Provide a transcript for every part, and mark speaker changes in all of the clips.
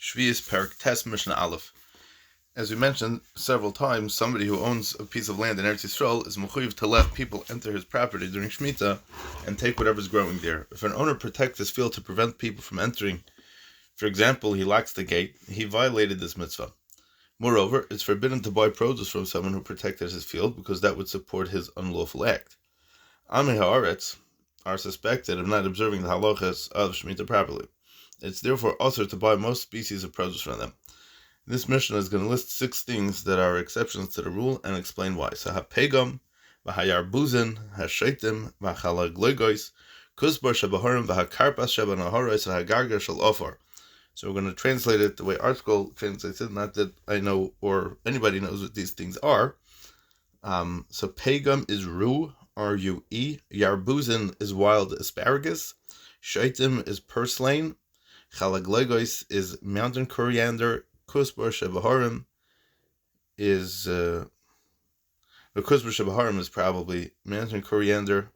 Speaker 1: Shvi'is Perek Tes Mishnah Aleph. As we mentioned several times, somebody who owns a piece of land in Eretz Yisrael is mechuyev to let people enter his property during Shemitah and take whatever's growing there. If an owner protects his field to prevent people from entering, for example, he locks the gate, he violated this mitzvah. Moreover, it's forbidden to buy produce from someone who protected his field because that would support his unlawful act. Amei haaretz are suspected of not observing the halachas of Shemitah properly. It's therefore also to buy most species of produce from them. This Mishnah is going to list 6 things that are exceptions to the rule and explain why. So ha-pegam, v'ha-yarbuzin, ha-shaitim, v'ha-chalagloigois, kuzbar shabahorim, v'ha-karpas shabanahoros, v'ha-gargar shal ofar. So we're going to translate it the way ArtScroll translates it, not that I know or anybody knows what these things are. So pegam is rue, R-U-E, yarbuzin is wild asparagus, shaitim is purslane, chalagloigois is mountain coriander, Kusbar Shebaharim is the Kusbar Shebaharim is probably mountain coriander.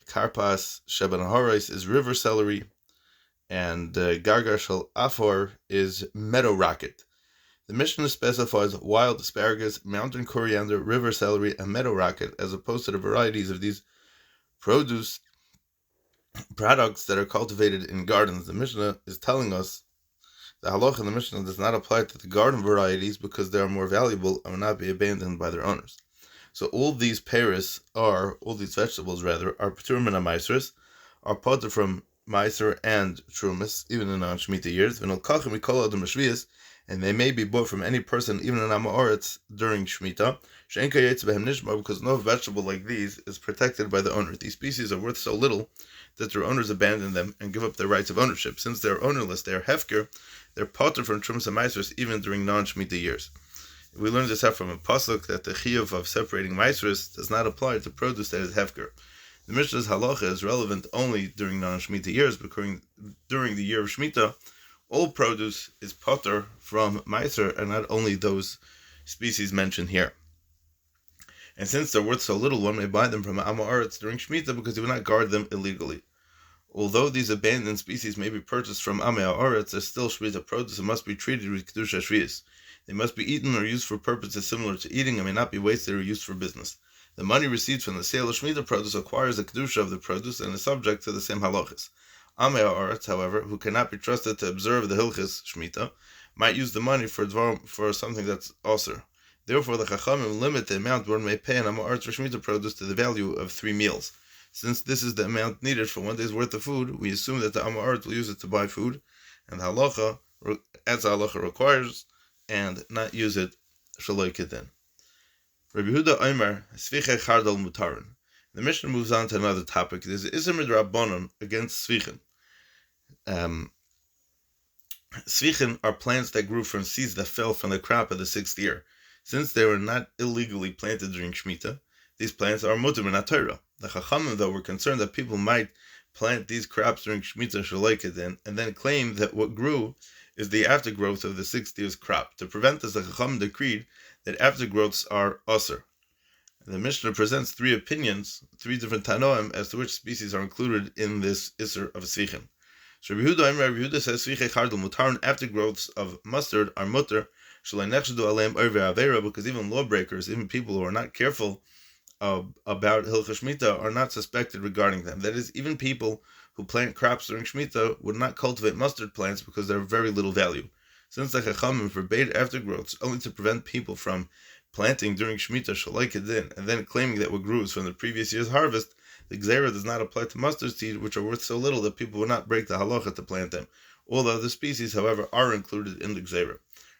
Speaker 1: Karpas Shebanaharis is river celery, and Gargar Shel Afor is meadow rocket. The Mishnah specifies wild asparagus, mountain coriander, river celery, and meadow rocket, as opposed to the varieties of these produce products that are cultivated in gardens. The Mishnah is telling us the halacha in the Mishnah does not apply to the garden varieties because they are more valuable and will not be abandoned by their owners. So all these vegetables, are patur min ha-maisros, are potter from meiser and trumas, even in non-Shemitah years, v'nolkachim mikol adam shvius, and they may be bought from any person, even in Amoritz, during Shemitah, she'en kayetz behem nishmar, because no vegetable like these is protected by the owner. These species are worth so little that their owners abandon them and give up their rights of ownership. Since they are ownerless, they are hefker, they're potter from Trumas and Maisros even during non-Shemitah years. We learned this out from a pasuk that the chiyuv of separating Maisros does not apply to produce that is hefker. The Mishnah's halacha is relevant only during non-Shemitah years, because during the year of Shemitah, all produce is potter from Maiser and not only those species mentioned here. And since they're worth so little, one may buy them from Amoritz during Shemitah because he would not guard them illegally. Although these abandoned species may be purchased from Amei haaretz, they're still Shemitah produce and must be treated with Kedusha Shvi'is. They must be eaten or used for purposes similar to eating and may not be wasted or used for business. The money received from the sale of Shemitah produce acquires the Kedusha of the produce and is subject to the same halachas. Amei haaretz, however, who cannot be trusted to observe the hilchas Shemitah, might use the money for something that's aser. Therefore, the Chachamim limit the amount one may pay an Amei haaretz for Shemitah produce to the value of 3 meals. Since this is the amount needed for 1 day's worth of food, we assume that the Amei haaretz will use it to buy food, and the halacha, as the halacha requires, and not use it shaloi kedin. Rabbi Yehuda Omer, Sviche Chardal Mutarin. The Mishnah moves on to another topic. There's Isser Midrabanan against Svichen. Svichen are plants that grew from seeds that fell from the crop of the 6th year. Since they were not illegally planted during Shemitah, these plants are mutar min ha-Torah. The Chachamim, though, were concerned that people might plant these crops during Shemitah shaloi kedin and then claim that what grew is the aftergrowth of the 6th year's crop. To prevent this, the Chachamim decreed that aftergrowths are aser. The Mishnah presents 3 opinions, 3 different Tanoim, as to which species are included in this Isser of Svichen. So Rabbi Yehuda says Sviche Chardal Mutarin, aftergrowths of mustard are mutar, shalei nechshadu aleim orvei avera, because even lawbreakers, even people who are not careful about Hilchos Shemitah, are not suspected regarding them. That is, even people who plant crops during Shemitah would not cultivate mustard plants because they're of very little value. Since the Chachamim forbade aftergrowths only to prevent people from planting during Shemitah shaloi kedin and then claiming that what grew is from the previous year's harvest, the Gzeira does not apply to mustard seed, which are worth so little that people would not break the halacha to plant them. All the other species, however, are included in the Gzeira.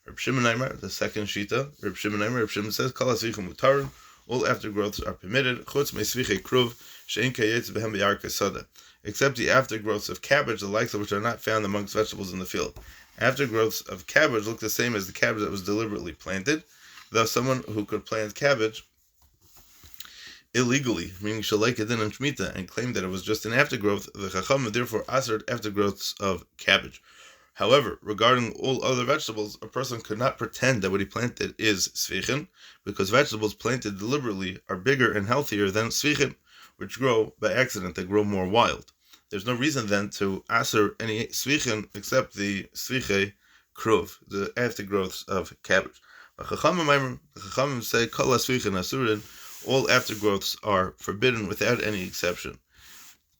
Speaker 1: Reb Shimon Aimer, the second Shita, Reb Shimon says, Kol ha-svichim mutarin, all aftergrowths are permitted, chutz me'sviche kruv, she'en kayetz behem b'yarkei soda, except the aftergrowths of cabbage, the likes of which are not found amongst vegetables in the field. Aftergrowths of cabbage look the same as the cabbage that was deliberately planted. Thus, someone who could plant cabbage illegally, meaning shaloi kedin and Shemitah, and claimed that it was just an aftergrowth, the Chachamim therefore asered aftergrowths of cabbage. However, regarding all other vegetables, a person could not pretend that what he planted is svichen, because vegetables planted deliberately are bigger and healthier than svichen, which grow by accident, they grow more wild. There's no reason then to aser any svichen except the sviche krov, the aftergrowths of cabbage. The Chachamim say kol asvichin asurin, all aftergrowths are forbidden without any exception.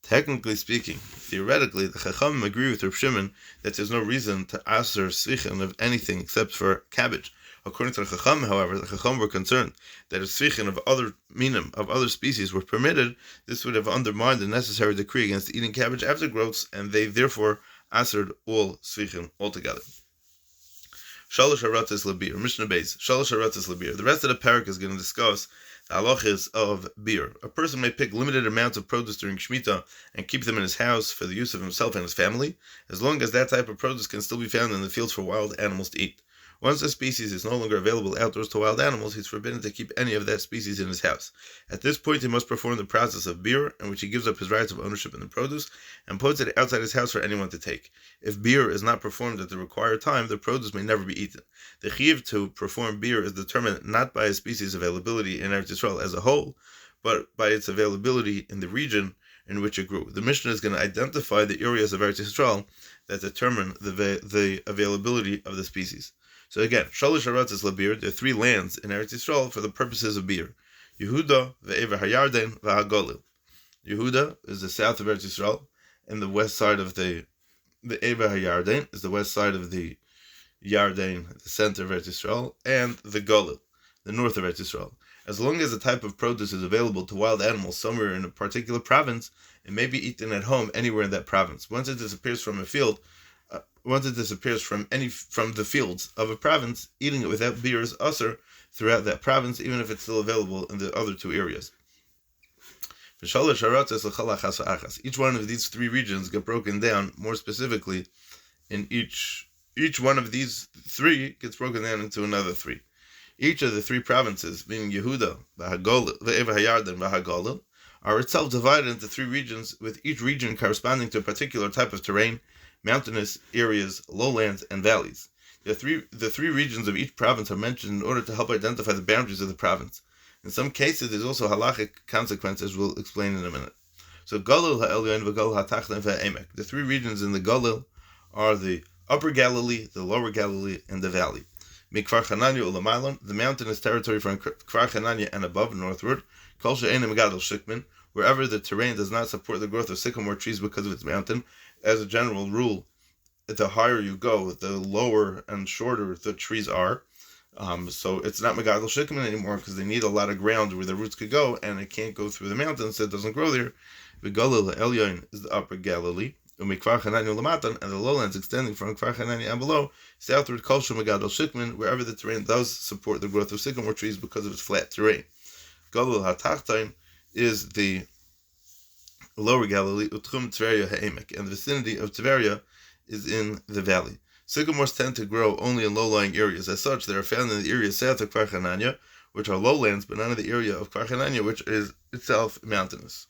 Speaker 1: Technically speaking, theoretically, the Chachamim agree with Reb Shimon that there's no reason to aser svichin of anything except for cabbage. According to the Chacham, however, the Chacham were concerned that if svichin of other minim, of other species, were permitted, this would have undermined the necessary decree against eating cabbage aftergrowths, and they therefore asered all svichin altogether. Shalosh haratzis labir, Mishnah Beis, Shalosh haratzis labir. The rest of the parak is going to discuss the halachas of beer. A person may pick limited amounts of produce during Shemitah and keep them in his house for the use of himself and his family, as long as that type of produce can still be found in the fields for wild animals to eat. Once a species is no longer available outdoors to wild animals, he's forbidden to keep any of that species in his house. At this point, he must perform the process of beer, in which he gives up his rights of ownership in the produce and puts it outside his house for anyone to take. If beer is not performed at the required time, the produce may never be eaten. The chiyuv to perform beer is determined not by a species' availability in Eretz Yisrael as a whole, but by its availability in the region in which it grew. The Mishnah is going to identify the areas of Eretz Yisrael that determine the availability of the species. So again, Shalosh haratzis labir, there are 3 lands in Eretz Yisrael for the purposes of beer. Yehuda, ve'ever hayarden, v'hagolil. Yehuda is the south of Eretz Yisrael, and the west side of the Ever hayarden is the west side of the Yarden, the center of Eretz Yisrael, and the Golil, the north of Eretz Yisrael. As long as the type of produce is available to wild animals somewhere in a particular province, it may be eaten at home anywhere in that province. Once it disappears from a field, once it disappears from the fields of a province, eating it without beer is usher throughout that province, even if it's still available in the other 2 areas. Each one of these 3 regions get broken down more specifically. In each one of these 3 gets broken down into another 3. Each of the 3 provinces, meaning Yehuda, Ve'ever Hayarden, V'Hagolil, are itself divided into 3 regions, with each region corresponding to a particular type of terrain: mountainous areas, lowlands, and valleys. The three regions of each province are mentioned in order to help identify the boundaries of the province. In some cases, there's also halachic consequences we'll explain in a minute. So Galil ha'elyon v'Galil ha'tachton v'Emek. The 3 regions in the Galil are the Upper Galilee, the Lower Galilee, and the Valley. Mikvar Chananya ulamaylan, the mountainous territory from Kfar Chananya and above, northward. Kol she'ein megadol shikmin, wherever the terrain does not support the growth of sycamore trees because of its mountain. As a general rule, the higher you go, the lower and shorter the trees are. So it's not Megadol Shikman anymore, because they need a lot of ground where the roots could go, and it can't go through the mountains, so it doesn't grow there. The Galil Elyon is the Upper Galilee, and the lowlands extending from Kfar Chananya and below, southward Kolsha Megadol Shikman, wherever the terrain does support the growth of sycamore trees because of its flat terrain. Galil HaTachtain is the Lower Galilee, Utchum Tveria Ha'emek, and the vicinity of Tveria is in the valley. Sycamores tend to grow only in low-lying areas. As such, they are found in the area south of Kfar Chananya, which are lowlands, but not in the area of Kfar Chananya, which is itself mountainous.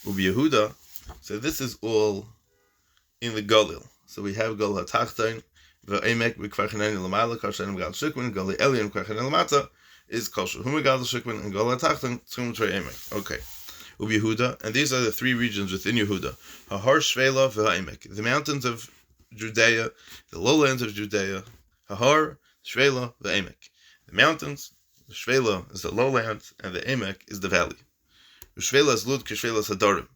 Speaker 1: Ubi Yehuda, so this is all in the Galil. So we have Galil HaTachtain, V'emek Kfar Chananya L'mayla, Kol She'ein Megadol Shikman, Galil Elyon Kfar Chananya L'mata is Kol She'hu Megadol Shikman, and Galil HaTachtain Tzum Trei Emek. Okay. Ubi Yehuda, and these are the 3 regions within Yehuda: Hahar, Shvela, v'Ha'emek, the mountains of Judea, the lowlands of Judea. Hahar, Shvela, v'Emek, the mountains. The Shvela is the lowlands, and the Emek is the valley. Shvela is Lud, Kishvela is Hadarim.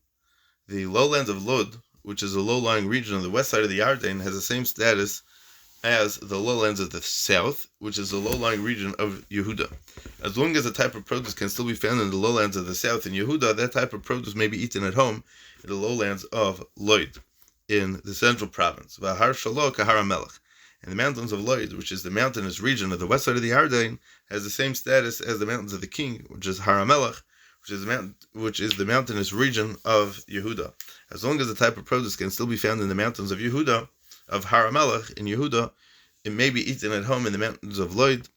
Speaker 1: The lowlands of Lud, which is a low-lying region on the west side of the Yarden, has the same status as the lowlands of the south, which is the low-lying region of Yehuda. As long as the type of produce can still be found in the lowlands of the south in Yehuda, that type of produce may be eaten at home in the lowlands of Loid, in the central province. V'Har Shalo Kahar HaMelech. And the mountains of Loid, which is the mountainous region of the west side of the Yarden, has the same status as the mountains of the king, which is Har HaMelech, which is the mountainous region of Yehuda. As long as the type of produce can still be found in the mountains of Yehuda, of Har HaMelech in Yehuda, it may be eaten at home in the mountains of Loid,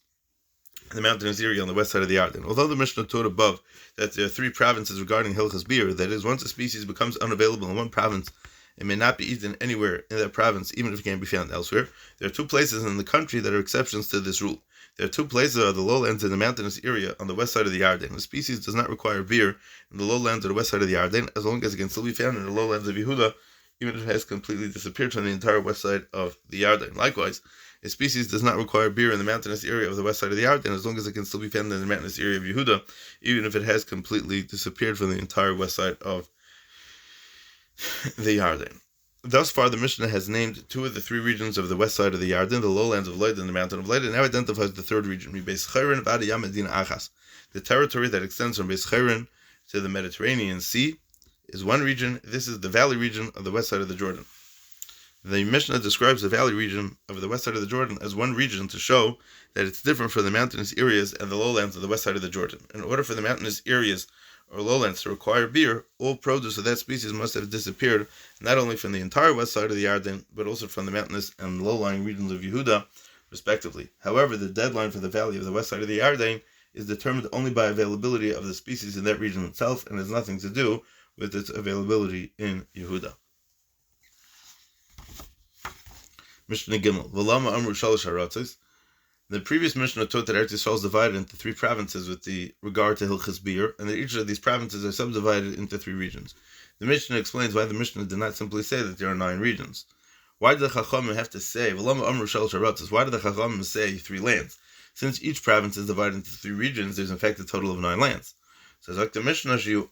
Speaker 1: the mountainous area on the west side of the Yarden. Although the Mishnah taught above that there are 3 provinces regarding Hilchas Beer, that is, once a species becomes unavailable in one province, it may not be eaten anywhere in that province, even if it can be found elsewhere. There are 2 places in the country that are exceptions to this rule. There are 2 places are the lowlands in the mountainous area on the west side of the Yarden. The species does not require beer in the lowlands or the west side of the Yarden, as long as it can still be found in the lowlands of Yehuda, even if it has completely disappeared from the entire west side of the Yarden. Likewise, a species does not require beer in the mountainous area of the west side of the Yarden, as long as it can still be found in the mountainous area of Yehuda, even if it has completely disappeared from the entire west side of the Yarden. Thus far, the Mishnah has named two of the three regions of the west side of the Yarden, the lowlands of Lod and the mountain of Lod, and now identifies the third region, the territory that extends from Beis Chayrin to the Mediterranean Sea is one region. This is the valley region of the west side of the Jordan. The Mishnah describes the valley region of the west side of the Jordan as one region to show that it's different from the mountainous areas and the lowlands of the west side of the Jordan. In order for the mountainous areas or lowlands to require beer, all produce of that species must have disappeared, not only from the entire west side of the Yarden, but also from the mountainous and low-lying regions of Yehuda, respectively. However, the deadline for the valley of the west side of the Yarden is determined only by availability of the species in that region itself, and has nothing to do with its availability in Yehuda. Mishnah Gimel. V'lama amru shalosh haratzos. The previous Mishnah taught that Eretz Yisrael is divided into three provinces with the regard to Hilchas Beer, and that each of these provinces are subdivided into three regions. The Mishnah explains why the Mishnah did not simply say that there are 9 regions. Why did the Chachamim have to say, V'lama amru shalosh haratzos? Why did the Chachamim say 3 lands? Since each province is divided into 3 regions, there's in fact a total of 9 lands. So the Mishnah, the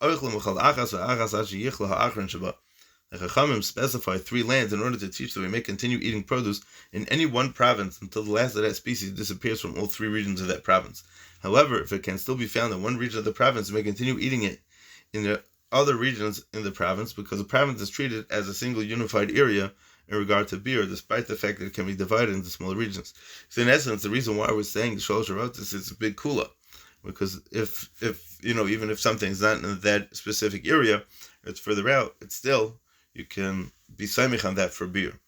Speaker 1: Chachamim specify 3 lands in order to teach that we may continue eating produce in any one province until the last of that species disappears from all 3 regions of that province. However, if it can still be found in one region of the province, we may continue eating it in the other regions in the province, because the province is treated as a single unified area in regard to beer, despite the fact that it can be divided into smaller regions. So in essence, the reason why we're saying the Shalosh Haratzos is a big kula, because if even if something's not in that specific area, or it's further out, it's still, you can be saimich on that for beer,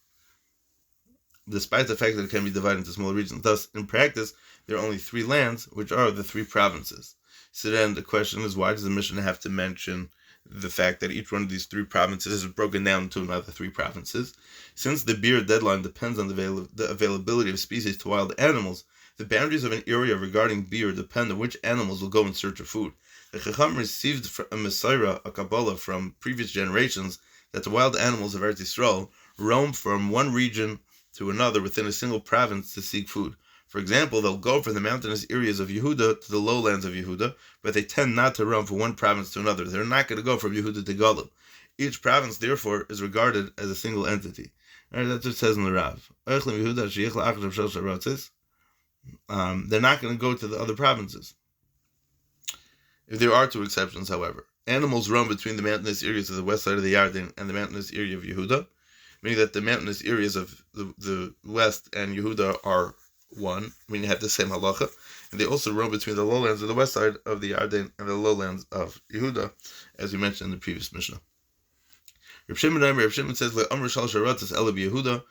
Speaker 1: despite the fact that it can be divided into smaller regions. Thus, in practice, there are only 3 lands, which are the 3 provinces. So then the question is, why does the Mishnah have to mention the fact that each one of these 3 provinces is broken down into another 3 provinces? Since the beer deadline depends on the availability of species to wild animals, the boundaries of an area regarding beer depend on which animals will go in search of food. The Chacham received a Messiah, a Kabbalah from previous generations, that the wild animals of Eretz Yisrael roam from one region to another within a single province to seek food. For example, they'll go from the mountainous areas of Yehuda to the lowlands of Yehuda, but they tend not to roam from one province to another. They're not going to go from Yehuda to Golub. Each province, therefore, is regarded as a single entity. Right, that's what it says in the Rav. They're not going to go to the other provinces. If there are 2 exceptions, however. Animals roam between the mountainous areas of the west side of the Yarden and the mountainous area of Yehuda, meaning that the mountainous areas of the west and Yehuda are one, meaning have the same halacha, and they also roam between the lowlands of the west side of the Yarden and the lowlands of Yehuda, as we mentioned in the previous Mishnah. Reb Shimon says, "Le'amr shalosh haratzos ela b'Yehuda."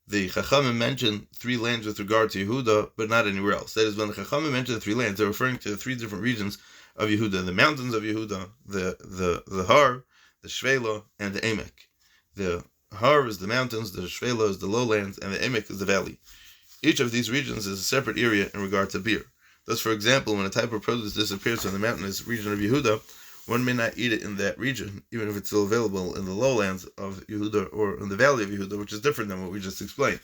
Speaker 1: The Chachamim mentioned 3 lands with regard to Yehuda, but not anywhere else. That is, when the Chachamim mentioned the 3 lands, they're referring to the 3 different regions of Yehuda: the mountains of Yehuda, the Har, the Shvela, and the Emek. The Har is the mountains, the Shvela is the lowlands, and the Emek is the valley. Each of these regions is a separate area in regard to beer. Thus, for example, when a type of produce disappears from the mountainous region of Yehuda, one may not eat it in that region, even if it's still available in the lowlands of Yehuda or in the valley of Yehuda, which is different than what we just explained.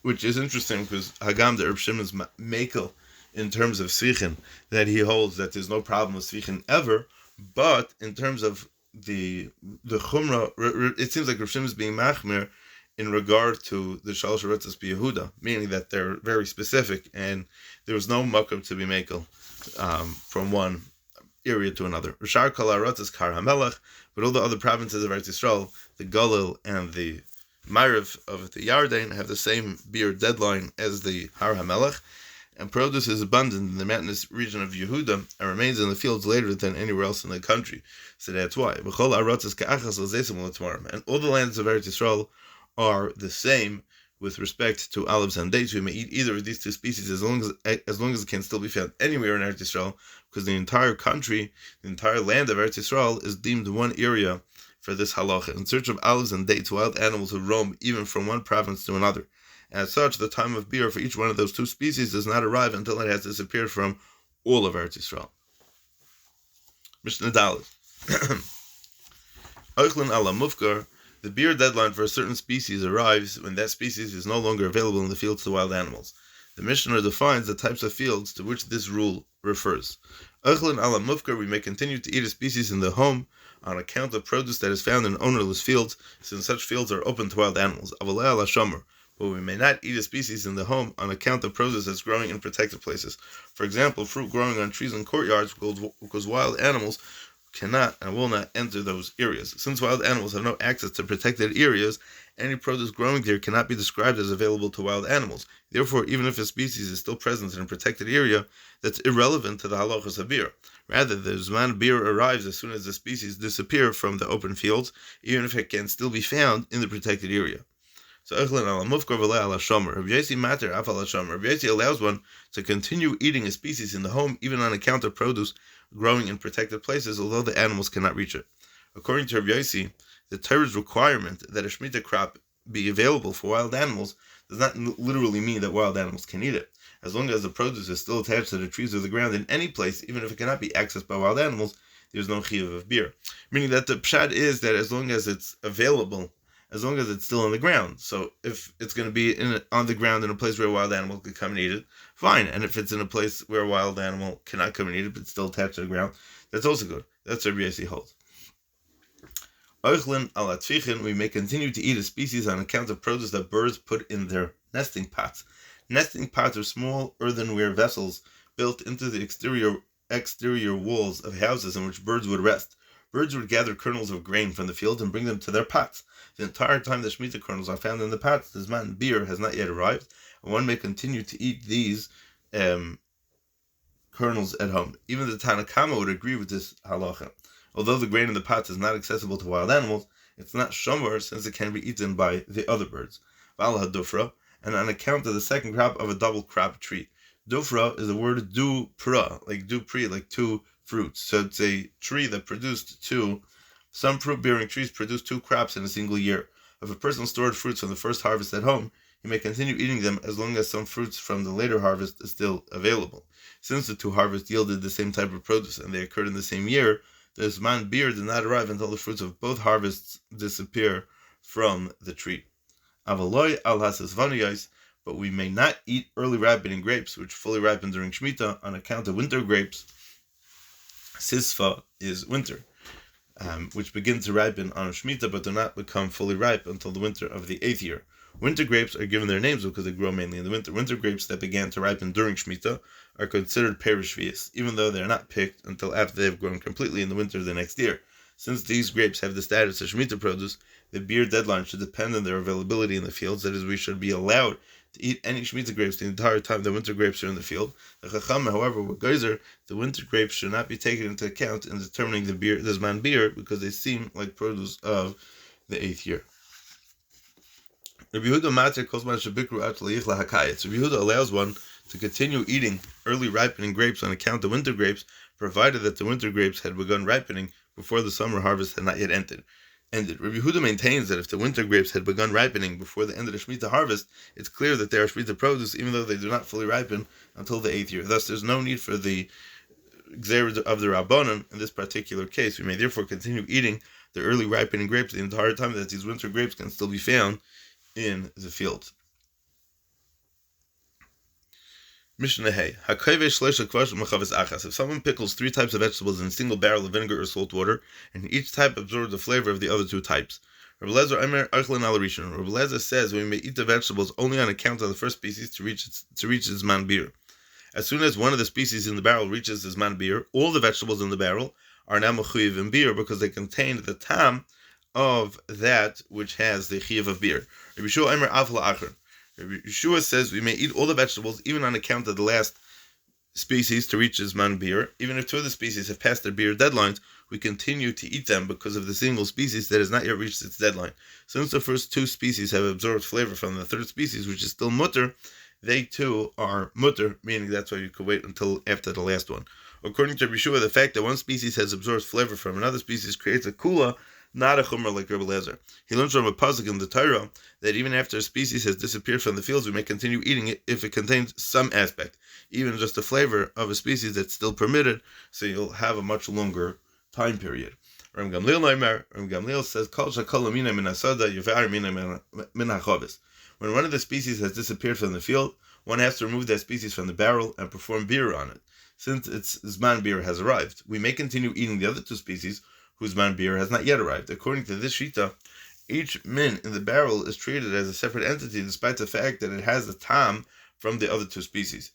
Speaker 1: Which is interesting, because Hagam, the Reb Shimon, is makel in terms of Sichin, that he holds that there's no problem with Sichin ever, but in terms of the Chumrah, it seems like Reb Shimon is being machmir in regard to the Shalosh Haratzos b'Yehuda, meaning that they're very specific, and there was no makom to be makel from one area to another. Rishar Kol Haratzos Kar HaMelech, but all the other provinces of Eretz Yisrael, the Galil and the Ma'ariv of the Yarden, have the same beer deadline as the Har HaMelech, and produce is abundant in the mountainous region of Yehuda and remains in the fields later than anywhere else in the country. So that's why. And all the lands of Eretz Yisrael are the same with respect to olives and dates. We may eat either of these 2 species as long as it can still be found anywhere in Eretz Yisrael, because the entire country, the entire land of Eretz Yisrael, is deemed one area for this halacha. In search of olives and dates, wild animals who roam even from one province to another. As such, the time of beer for each one of those 2 species does not arrive until it has disappeared from all of Eretz Yisrael. Mishnah Dalet. Oichlin ala mufkar. The beer deadline for a certain species arrives when that species is no longer available in the fields to wild animals. The Mishnah defines the types of fields to which this rule refers. Echlin ala mufkar, we may continue to eat a species in the home on account of produce that is found in ownerless fields, since such fields are open to wild animals. Avalei ala shomer, but we may not eat a species in the home on account of produce that's growing in protected places. For example, fruit growing on trees in courtyards, because wild animals cannot and will not enter those areas. Since wild animals have no access to protected areas, any produce growing there cannot be described as available to wild animals. Therefore, even if a species is still present in a protected area, that's irrelevant to the halachas of beer. Rather, the zman beer arrives as soon as the species disappear from the open fields, even if it can still be found in the protected area. So, Echlin ala mufkar v'lei ala shomer. Rabbi Yossi mater af ala shomer. Rabbi Yossi allows one to continue eating a species in the home, even on account of produce growing in protected places, although the animals cannot reach it. According to Rabbi Yossi, the Torah's requirement that a Shemitah crop be available for wild animals does not literally mean that wild animals can eat it. As long as the produce is still attached to the trees or the ground in any place, even if it cannot be accessed by wild animals, there's no chiyuv of beer. Meaning that the pshat is that as long as it's available, as long as it's still on the ground. So if it's going to be on the ground in a place where a wild animal could come and eat it, fine. And if it's in a place where a wild animal cannot come and eat it, but it's still attached to the ground, that's also good. That's what Rabbi Yossi holds. Oichlin ala tfichin, we may continue to eat a species on account of produce that birds put in their nesting pots. Nesting pots are small earthenware vessels built into the exterior walls of houses in which birds would rest. Birds would gather kernels of grain from the field and bring them to their pots. The entire time the Shemitah kernels are found in the pots, the zman beer has not yet arrived, and one may continue to eat these kernels at home. Even the Tanna Kama would agree with this halacha. Although the grain in the pots is not accessible to wild animals, it's not shomer since it can be eaten by the other birds. Val hadufra, and on account of the second crop of a double crop tree. Dufra is the word du pra, like du pri, like two fruits. So it's a tree that produced two. Some fruit-bearing trees produce two crops in a single year. If a person stored fruits from the first harvest at home, he may continue eating them as long as some fruits from the later harvest is still available. Since the two harvests yielded the same type of produce and they occurred in the same year, the zman beer did not arrive until the fruits of both harvests disappear from the tree. Avaloi al hasesvaniyos, but we may not eat early ripening grapes, which fully ripen during Shemitah, on account of winter grapes. Sisfa is winter, which begin to ripen on Shemitah, but do not become fully ripe until the winter of the 8th year. Winter grapes are given their names because they grow mainly in the winter. Winter grapes that began to ripen during Shemitah are considered perishvias, even though they are not picked until after they have grown completely in the winter of the next year. Since these grapes have the status of Shemitah produce, the beer deadline should depend on their availability in the fields. That is, we should be allowed to eat any Shemitah grapes the entire time the winter grapes are in the field. The Chacham, however, with Geyser, the winter grapes should not be taken into account in determining the zman beer, because they seem like produce of the 8th year. Rabbi Yehuda allows one to continue eating early ripening grapes on account of winter grapes, provided that the winter grapes had begun ripening before the summer harvest had not yet ended. Rabbi Yehuda maintains that if the winter grapes had begun ripening before the end of the Shemitah harvest, it's clear that they are Shemitah produce, even though they do not fully ripen until the 8th year. Thus, there's no need for the Gzerah of the Rabbanon in this particular case. We may therefore continue eating the early ripening grapes the entire time that these winter grapes can still be found in the field. Mishnah Hey. If someone pickles 3 types of vegetables in a single barrel of vinegar or salt water, and each type absorbs the flavor of the other 2 types. Rabbi Lezer says we may eat the vegetables only on account of the first species to reach its zman beer. As soon as one of the species in the barrel reaches the zman beer, all the vegetables in the barrel are now mechuyev in beer because they contain the tam of that which has the chiyuv of beer. Rabbi Yeshua says we may eat all the vegetables even on account of the last species to reach zman beer. Even if 2 of the species have passed their beer deadlines, we continue to eat them because of the single species that has not yet reached its deadline. Since the first 2 species have absorbed flavor from the 3rd species, which is still mutter, they too are mutter, meaning that's why you could wait until after the last one. According to Yeshua, the fact that one species has absorbed flavor from another species creates a kula, not a chumrah like Rabbi Lezer. He learns from a pasuk in the Torah that even after a species has disappeared from the fields, we may continue eating it if it contains some aspect, even just the flavor of a species that's still permitted, so you'll have a much longer time period. Ram Gamliel says, Kol shakol mina min asada yuvar mina min hachavis. When one of the species has disappeared from the field, one has to remove that species from the barrel and perform beer on it. Since its Zman beer has arrived, we may continue eating the other two species whose Zman beer has not yet arrived. According to this shita, each min in the barrel is treated as a separate entity despite the fact that it has the tam from the other two species.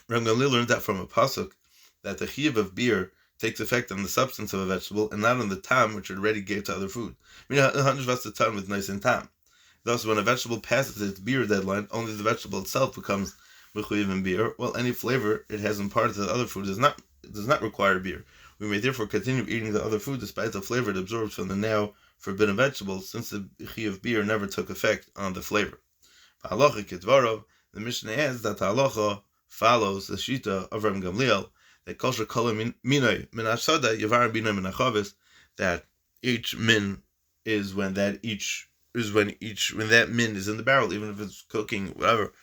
Speaker 1: Ram Gamliel learned that from a pasuk that the chiyuv of beer takes effect on the substance of a vegetable and not on the tam which it already gave to other food. With nice and tam. Thus, when a vegetable passes its beer deadline, only the vegetable itself becomes mechuyev in beer, while any flavor it has imparted to the other food does not require beer. We may therefore continue eating the other food despite the flavor it absorbs from the now forbidden vegetable, since the chiyuv beer never took effect on the flavor. Halacha Kedvarov, the Mishnah adds that the halacha follows the shita of Ram Gamliel that kol shekol minay min asada yavar binay min hachavis, that each min is when that min is in the barrel, even if it's cooking, whatever,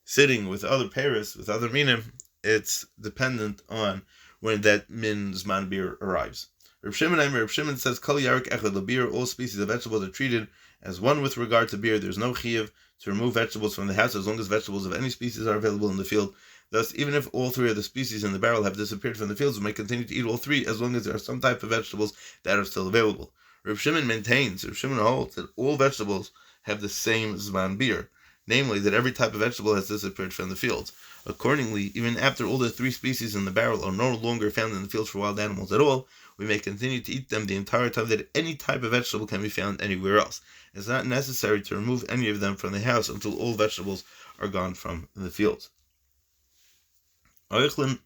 Speaker 1: sitting with other paris, with other minim, it's dependent on when that min's man beer arrives. Reb Shimon says, Kol yarek echad lebir, all species of vegetables are treated as one with regard to beer. There's no chiyuv to remove vegetables from the house as long as vegetables of any species are available in the field. Thus, even if all three of the species in the barrel have disappeared from the fields, we may continue to eat all three as long as there are some type of vegetables that are still available. Reb Shimon holds that all vegetables have the same zman beer, namely that every type of vegetable has disappeared from the fields. Accordingly, even after all the three species in the barrel are no longer found in the fields for wild animals at all, we may continue to eat them the entire time that any type of vegetable can be found anywhere else. It's not necessary to remove any of them from the house until all vegetables are gone from the fields. The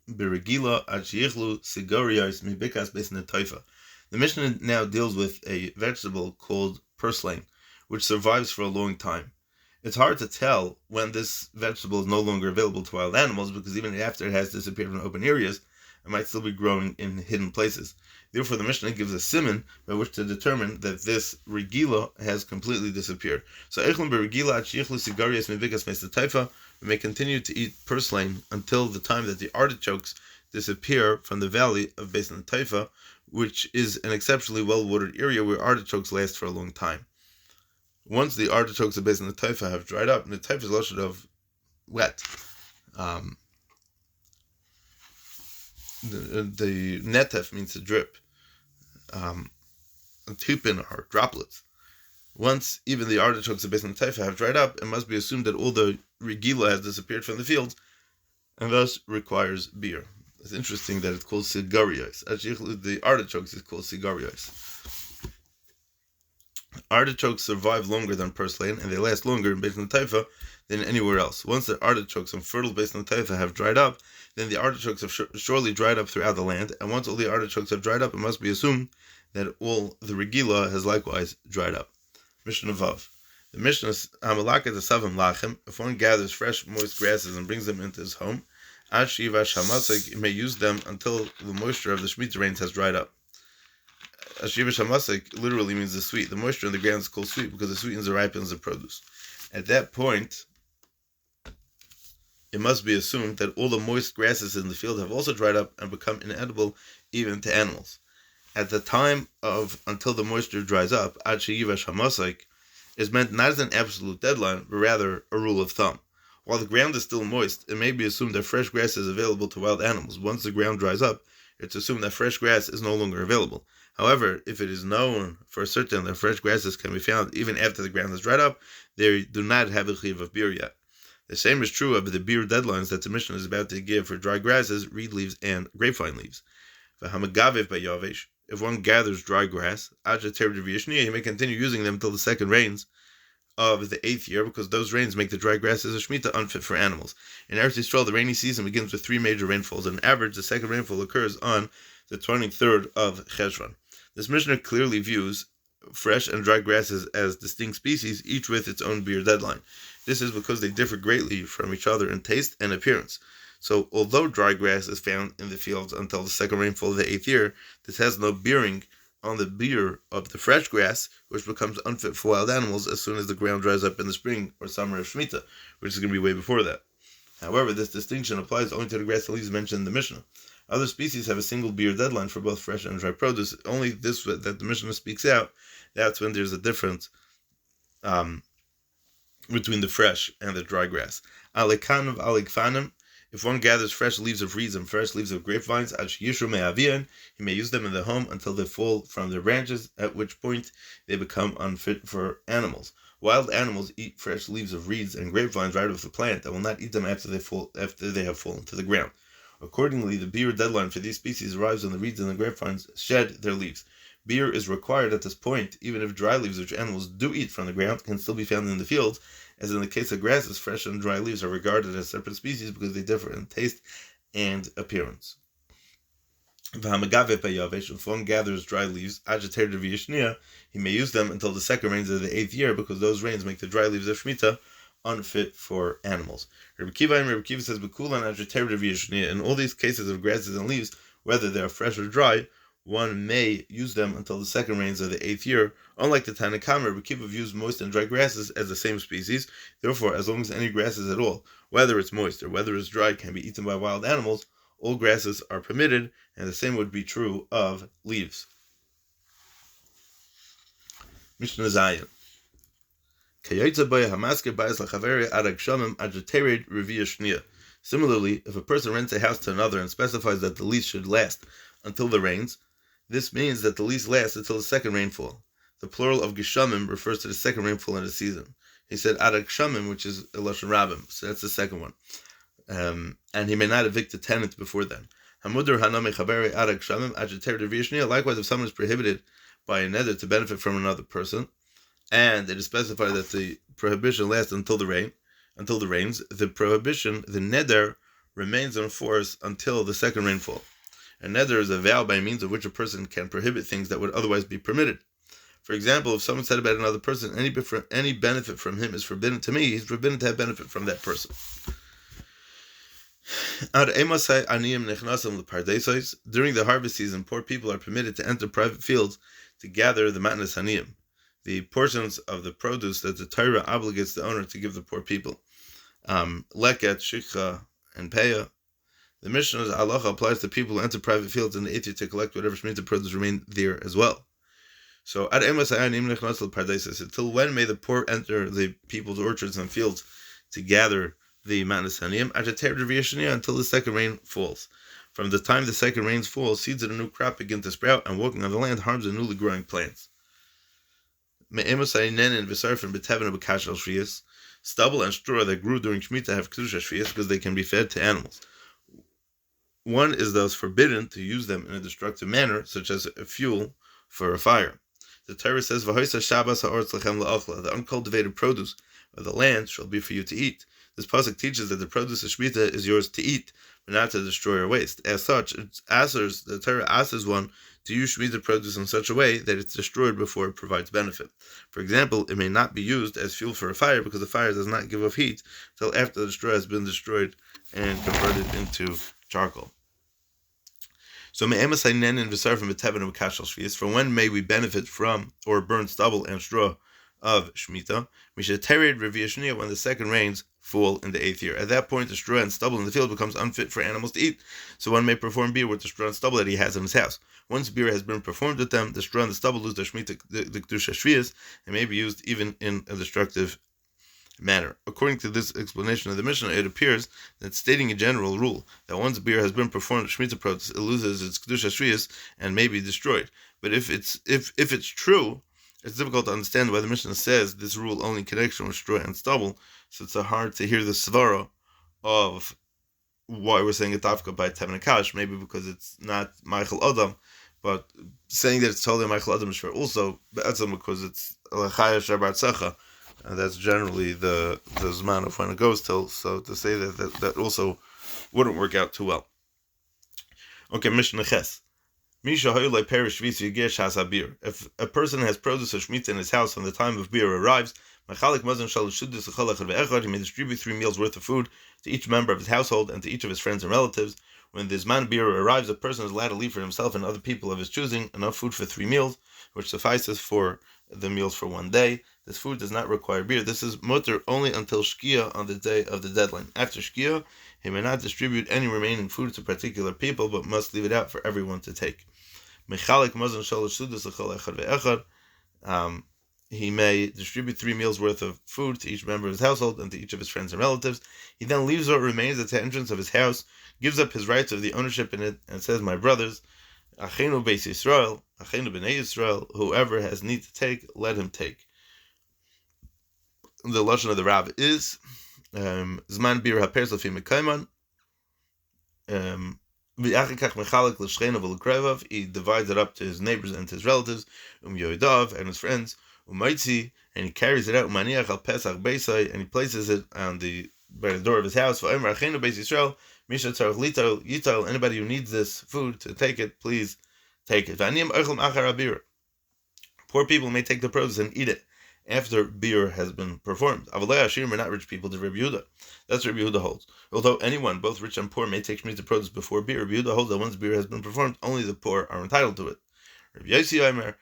Speaker 1: Mishnah now deals with a vegetable called purslane, which survives for a long time. It's hard to tell when this vegetable is no longer available to wild animals, because even after it has disappeared from open areas, it might still be growing in hidden places. Therefore, the Mishnah gives a siman by which to determine that this regila has completely disappeared. So, we may continue to eat purslane until the time that the artichokes disappear from the valley of Beis Taifa, which is an exceptionally well-watered area where artichokes last for a long time. Once the artichokes of Beis Taifa have dried up, and the taifa is lashon of wet, the netef means to drip, tupin or droplets. Once even the artichokes of Beis Taifa have dried up, it must be assumed that all the regila has disappeared from the fields, and thus requires beer. It's interesting that it's called sigarios. Actually, the artichokes is called sigarios. Artichokes survive longer than purslane, and they last longer in Beis Taifa than anywhere else. Once the artichokes on fertile Beis Taifa have dried up, then the artichokes have surely dried up throughout the land, and once all the artichokes have dried up, it must be assumed that all the regila has likewise dried up. Mishnah Vav. The Mishnah is Hamalaka to Savim Lachem. If one gathers fresh, moist grasses and brings them into his home, Ashivash Hamasik, he may use them until the moisture of the Shemitah rains has dried up. Ashivash Hamasik literally means the sweet. The moisture in the ground is called sweet because it sweetens and ripens the produce. At that point, it must be assumed that all the moist grasses in the field have also dried up and become inedible even to animals. At the time of until the moisture dries up, Ad Sheyivash Hamasik is meant not as an absolute deadline, but rather a rule of thumb. While the ground is still moist, it may be assumed that fresh grass is available to wild animals. Once the ground dries up, it's assumed that fresh grass is no longer available. However, if it is known for certain that fresh grasses can be found even after the ground has dried up, they do not have a chiyuv of beer yet. The same is true of the beer deadlines that the Mishnah is about to give for dry grasses, reed leaves, and grapevine leaves. If one gathers dry grass, he may continue using them until the second rains of the 8th year, because those rains make the dry grasses of Shemitah unfit for animals. In Eretz Yisrael, the rainy season begins with 3 major rainfalls. On average, the second rainfall occurs on the 23rd of Cheshvan. This Mishnah clearly views fresh and dry grasses as distinct species, each with its own beer deadline. This is because they differ greatly from each other in taste and appearance. So, although dry grass is found in the fields until the second rainfall of the 8th year, this has no bearing on the beer of the fresh grass, which becomes unfit for wild animals as soon as the ground dries up in the spring or summer of Shemitah, which is going to be way before that. However, this distinction applies only to the grass and leaves mentioned in the Mishnah. Other species have a single beer deadline for both fresh and dry produce. Only this that the Mishnah speaks out, that's when there's a difference between the fresh and the dry grass. Alekanim alekfanim. If one gathers fresh leaves of reeds and fresh leaves of grapevines, he may use them in the home until they fall from their branches, at which point they become unfit for animals. Wild animals eat fresh leaves of reeds and grapevines right off the plant and will not eat them after they have fallen to the ground. Accordingly, the beer deadline for these species arrives when the reeds and the grapevines shed their leaves. Beer is required at this point, even if dry leaves which animals do eat from the ground can still be found in the fields. As in the case of grasses, fresh and dry leaves are regarded as separate species because they differ in taste and appearance. If one gathers dry leaves, agitated v'yishnia, he may use them until the second rains of the 8th year, because those rains make the dry leaves of Shemitah unfit for animals. Rabbi Kiva says, "Bekulan agitated v'yishnia." In all these cases of grasses and leaves, whether they are fresh or dry, one may use them until the second rains of the 8th year. Unlike the Tanakhama, Rabbi Kiva views moist and dry grasses as the same species. Therefore, as long as any grasses at all, whether it's moist or whether it's dry, can be eaten by wild animals, all grasses are permitted, and the same would be true of leaves. Mishnah Zayin. Similarly, if a person rents a house to another and specifies that the lease should last until the rains, this means that the lease lasts until the second rainfall. The plural of Geshamim refers to the second rainfall in a season. He said Adak Shamim, which is a Lashon Rabbim, so that's the second one. And he may not evict the tenant before then. Likewise, if someone is prohibited by a neder to benefit from another person, and it is specified that the prohibition lasts until the rains, the prohibition, the neder, remains in force until the second rainfall. A neder is a vow by means of which a person can prohibit things that would otherwise be permitted. For example, if someone said about another person, any benefit from him is forbidden to me, he's forbidden to have benefit from that person. During the harvest season, poor people are permitted to enter private fields to gather the matnas haniyim, the portions of the produce that the Torah obligates the owner to give the poor people. Leket, shikha, and peah. The Mishnah's halacha applies to people who enter private fields in the 8th year to collect whatever Shemitah produce remain there as well. So, until when may the poor enter the people's orchards and fields to gather the matnas haniyim? Until the second rain falls. From the time the second rains fall, seeds of a new crop begin to sprout, and walking on the land harms the newly growing plants. Stubble and straw that grew during Shemitah have kedusha shvius because they can be fed to animals. One is thus forbidden to use them in a destructive manner, such as a fuel for a fire. The Torah says, the uncultivated produce of the land shall be for you to eat. This pasuk teaches that the produce of Shemitah is yours to eat, but not to destroy or waste. As such, the Torah asks one to use Shemitah produce in such a way that it's destroyed before it provides benefit. For example, it may not be used as fuel for a fire because the fire does not give off heat until after the straw has been destroyed and converted into charcoal. So, from when may we benefit from or burn stubble and straw of Shemitah? When the second rains fall in the 8th year. At that point, the straw and stubble in the field becomes unfit for animals to eat, so one may perform beer with the straw and stubble that he has in his house. Once beer has been performed with them, the straw and the stubble lose their Shemitah, the kedusha shvius, and may be used even in a destructive manner. According to this explanation of the Mishnah, it appears that stating a general rule that once beer has been performed with Shemitah produce, it loses its kedusha shvius and may be destroyed. But if it's true, it's difficult to understand why the Mishnah says this rule only in connection with straw and stubble. So it's hard to hear the svara of why we're saying a tafka by Tevin Akash, maybe because it's not Michael Adam, but saying that it's totally Michael Adam is fair also, because it's Lachaya Shabbat Secha. And that's generally the Zman of when it goes till. So to say that also wouldn't work out too well. Okay, Mishnah Ches. If a person has produce of Shemitah in his house when the time of beer arrives, he may distribute 3 meals worth of food to each member of his household and to each of his friends and relatives. When the Zman beer arrives, a person is allowed to leave for himself and other people of his choosing enough food for 3 meals, which suffices for the meals for one day. this food does not require beer. This is mutter only until Shkia on the day of the deadline. After Shkia, he may not distribute any remaining food to particular people, but must leave it out for everyone to take. He may distribute 3 meals worth of food to each member of his household and to each of his friends and relatives. He then leaves what remains at the entrance of his house, gives up his rights of the ownership in it, and says, "My brothers, Achenu Beis Yisrael, Achenu Bnei Yisrael, whoever has need to take, let him take." The lashon of the Rav is Zman Bir HaPeres L'fi Mekayman. He divides it up to his neighbors and to his relatives, Yoidav and his friends, and he carries it out, and he places it by the door of his house. Anybody who needs this food to take it, please take it. Poor people may take the produce and eat it after beer has been performed. We're not rich people to Rabbi Yehuda. That's what Rabbi Yehuda holds. Although anyone, both rich and poor, may take Shemitah produce before beer, Rabbi Yehuda holds that once beer has been performed, only the poor are entitled to it. Rabbi Yossi Omer,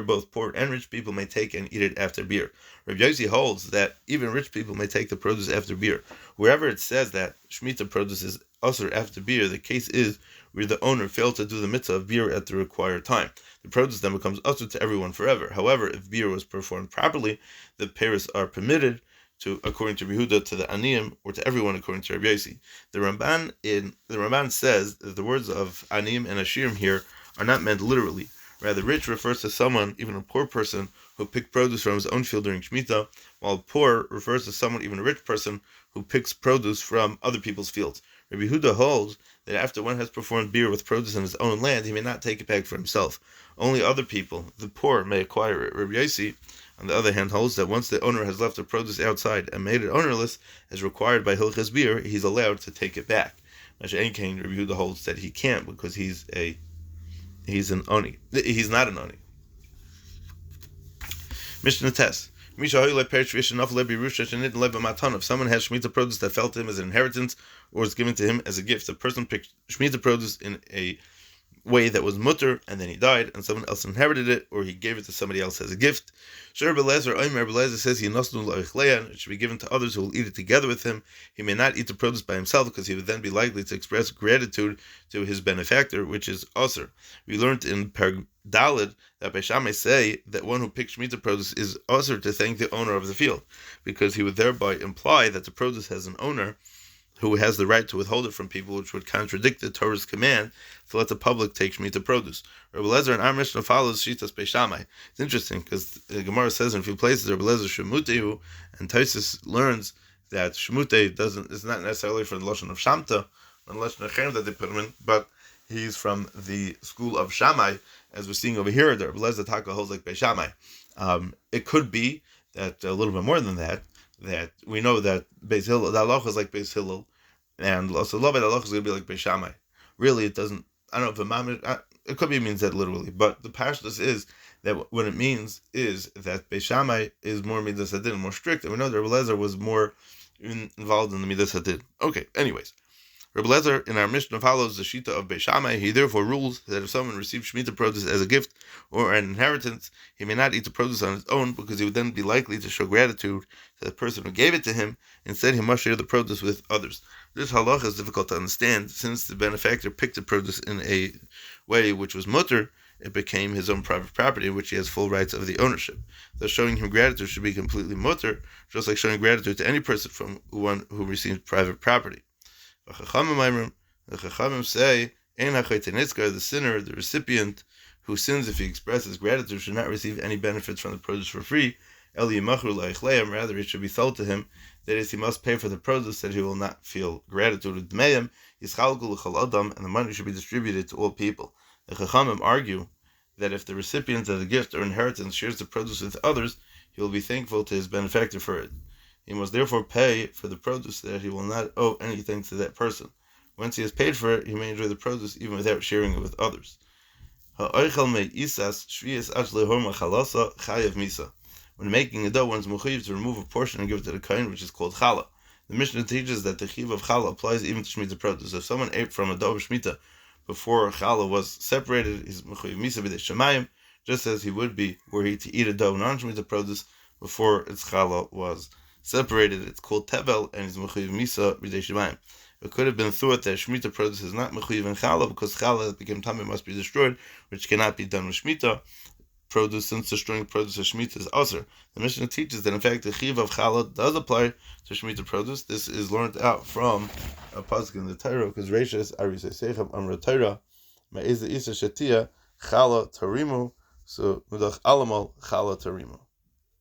Speaker 1: both poor and rich people may take and eat it after beer. Rabbi Yossi holds that even rich people may take the produce after beer. Wherever it says that Shemitah produce is usher after beer, the case is where the owner failed to do the mitzvah of beer at the required time. The produce then becomes usher to everyone forever. However, if beer was performed properly, the peiros are permitted to, according to Yehuda, to the aniyim, or to everyone according to Rabbi Yossi. The Ramban says that the words of aniyim and ashirim here are not meant literally. Rather, rich refers to someone, even a poor person, who picked produce from his own field during Shemitah, while poor refers to someone, even a rich person, who picks produce from other people's fields. Rabbi Yehuda holds that after one has performed beer with produce in his own land, he may not take it back for himself. Only other people, the poor, may acquire it. Rabbi Yossi, on the other hand, holds that once the owner has left the produce outside and made it ownerless, as required by Hilchas Beer, he's allowed to take it back. Rabbi Yehuda holds that he can't because he's an oni. He's not an oni. Mishnah Test. If someone has Shemitah produce that fell to him as an inheritance or was given to him as a gift, a person picked Shemitah produce in a way that was mutter, and then he died, and someone else inherited it, or he gave it to somebody else as a gift. Rabbi Eliezer says it should be given to others who will eat it together with him. He may not eat the produce by himself, because he would then be likely to express gratitude to his benefactor, which is Aser. We learned in Perg Daled that Beis Shammai say that one who picks Shemitah produce is Aser to thank the owner of the field, because he would thereby imply that the produce has an owner who has the right to withhold it from people, which would contradict the Torah's command to let the public take Shemitah produce. Rabbi Eliezer and our Mishnah follows Shitas Beis Shammai. It's interesting because the Gemara says in a few places Rabbi Eliezer Shemutehu, and Taisus learns that Shemute is not necessarily from the Lashon of Shamta, and the Lashon of Cherem that they put him in, but he's from the school of Shammai, as we're seeing over here. Rabbi Eliezer Taka holds like Beis Shammai. It could be that a little bit more than that we know that Beis Hillel, the halacha is like Beis Hillel, and also the halacha is going to be like Beis Shammai. Really, it doesn't. I don't know if it could be means that literally, but the pashtus is that what it means is that Beis Shammai is more midas hadin, more strict, and we know that Rabbi Eliezer was more involved in the midas hadin. Okay, anyways. Rabbi Eliezer in our Mishnah follows the Shita of Beis Shammai. He therefore rules that if someone receives Shemitah produce as a gift or an inheritance, he may not eat the produce on his own, because he would then be likely to show gratitude to the person who gave it to him. Instead, he must share the produce with others. This halacha is difficult to understand, since the benefactor picked the produce in a way which was mutter. It became his own private property, in which he has full rights of the ownership. Thus, showing him gratitude should be completely mutter, just like showing gratitude to any person from one who receives private property. The Chachamim say, the sinner, the recipient who sins if he expresses gratitude, should not receive any benefits from the produce for free. Rather, it should be sold to him. That is, he must pay for the produce, that he will not feel gratitude. And the money should be distributed to all people. The Chachamim argue that if the recipient of the gift or inheritance shares the produce with others, he will be thankful to his benefactor for it. He must therefore pay for the produce, that he will not owe anything to that person. Once he has paid for it, he may enjoy the produce even without sharing it with others. When making a dough, one is mechuyev to remove a portion and give it to the kohen, which is called challah. The Mishnah teaches that the chiv of challah applies even to Shemitah produce. If someone ate from a dough of Shemitah before challah was separated, he's mechuyev misa b'dei shemayim, just as he would be were he to eat a dough non-Shemitah produce before its challah was separated. It's called tevel, and it's mechuyev misa b'dei shemayim. It could have been thought that Shemitah produce is not mechuyev in challah because challah that became tamei must be destroyed, which cannot be done with Shemitah produce, since destroying produce of Shemitah is usher. The Mishnah teaches that in fact the chiv of challah does apply to Shemitah produce. This is learned out from a pasuk in the Torah, because Reishis Arisei Seichem Amra Torah Me'ez Isa Shatia Challah Tarimu, so Mudach Alamal Challah Tarimu.